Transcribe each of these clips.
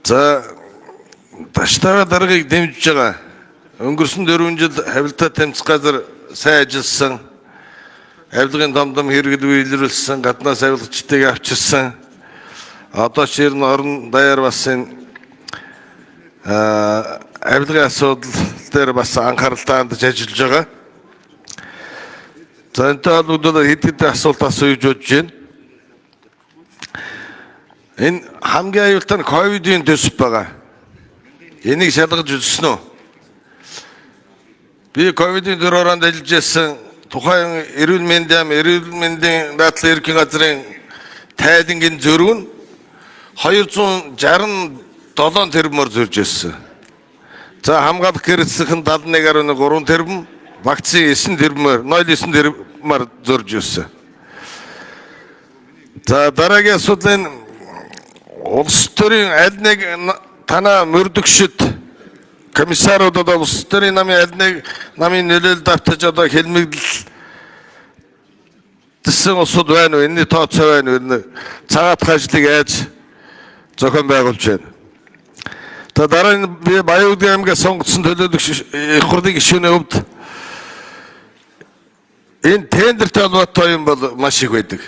За таштайгаа даргаыг дэмжиж байгаа. Өнгөрсөн 4 жил хавилтаа тамцах газар сайн ажилласан. Авилгын домдом хэрэглээ илрүүлсэн, гаднаас авилгачдыг авчирсан. Одоо ч ер нь орон даяар бас энэ авилгын асуудал дээр бас анхааралтай хандж ажиллаж байгаа. За энэтэй холбогдуулаад хэд хэдэн асуулт асууж бодож байна. Энэ хамгийн аюултай нь ковидын төсөв байгаа. Энийг шалгаж үзсэн үү? Би ковидын дөрөөрөнд ажиллаж байсан тухайн эрүүл мэндийн дадлын ерөнхий газрын тайлангийн зөрүү нь 267 тэрбумаар зөрж ирсэн. За хамгаалах хэрэгсэх нь 71.3 тэрбум, вакцины 9 тэрбумаар 0.9 тэрбумаар зөрж ирсэн. За дараагийн асуудал нь улс төрийн аль нэг танаа мөрдөгчд комиссаруудад улс төрийн намын аль нэг намын нөлөөлөлд автаж одоо хэлмэгдэлсэн улсууд байна уу? Энэний тооцоо байна уу? Цагаатах ажлыг яаж зохион байгуулж байна? За дараа нь би Баян-Улгийн аймгаас сонгогдсон төлөөлөгч их хурлын гишүүний хувьд энэ тендертэй холбоотой юм бол маш их байдаг.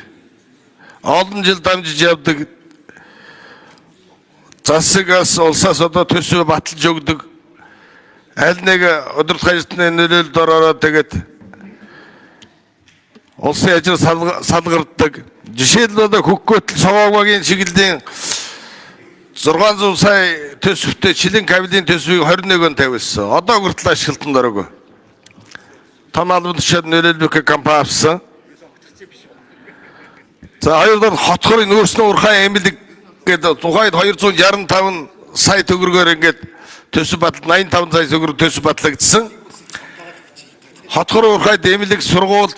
Олон жил дамжиж явдаг. Засагаас улсаас одоо төсөв баталж өгдөг. Аль нэг удирдах ажилтны нөлөөлөлд ороод тэгээд улсын ажил салгардаг. Жишээлбэл одоо Хөггөтл Совоогогийн чиглэлийн 600 сая төсөвтэй Члэн кабелийн төсвийг 21-нд тавьсан. Одоо хүртэл ашиглалтанд ороогүй. Том албан тушаал нөлөөлөх компани авсан. За хоёрдугаар хотхорын нөөцний урхай эмнэлэг гэдэг тухайд 265 сая төгрөгөөр ингээд төсөв батал 85 сая төгрөг төсөв батлагдсан. Хотхорын урхайд эмнэлэг сургууль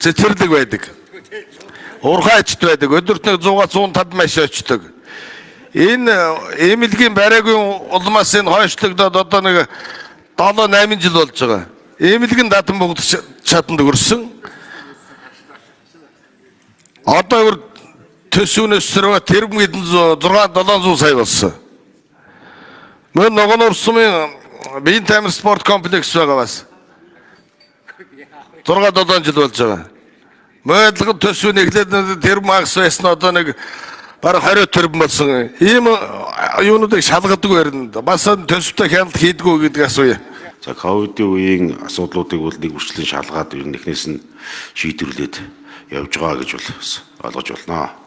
цэцэрлэг байдаг. Урхайчд байдаг. Өдөрт нэг 100-150 машин очдог. Энэ эмнэлгийн бариагийн улмаас энэ хойшлогдоод одоо нэг 7-8 жил болж байгаа. Эмнэлгийн дадан богдох чаданд өрсөн. Одоо төсвнөөс сөрөө тэрбум хэдэн 600-700 сая болсон. Мөн Ногоон Урсумын биеийн тамир спорт комплекс байгаа бас. 6-7 жил болж байгаа. Мөдлөг төсвийн эхлээд тэрбум агс байсан одоо нэг бараг 20 тэрбум болсон. Ийм юунуудыг шалгадаг байрна. Бас төсөвтэй хяналт хийдгүү гэдэг асууя. За ковидын үеийн асуудлуудыг бол нэг үрчлэн шалгаад эхнээс нь шийдвэрлээд явж байгаа гэж бол ойлгож байна.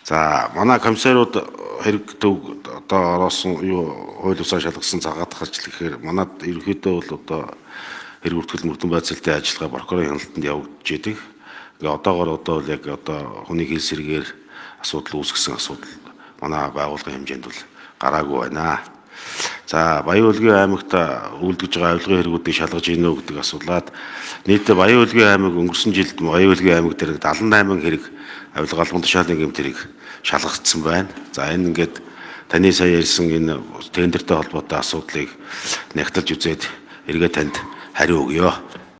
За манай комиссарууд хэрэгтөв одоо ороосон хууль бусаа шалгасан цагаатах ажил гэхээр манад ерөнхийдөө бол одоо хэрэг бүртгэл мөрдөн байцаалтын ажиллагаа прокурорын хяналтанд явагдаж идэг. Ингээ одоогоор одоо яг одоо хүний хэл сэргээр асуудал үүсгэсэн асуудал манай байгууллагын хэмжээнд бол гараагүй байна. За Баян-Улгийн аймагт үйлдэж байгаа авилгын хэрэгүүдийг шалгаж ийнө гэдэг асуулаад нийтдээ Баян-Улгийн аймаг өнгөрсөн жилд Баян-Улгийн аймаг дээр 78 хэрэг авилга албан тушаалын гэмтэрийг шалгагдсан байна. За энэ ингээд таны сая ярьсан энэ тендертэй холбоотой асуудлыг нягтлж үзээд эргээ танд хариу өгье.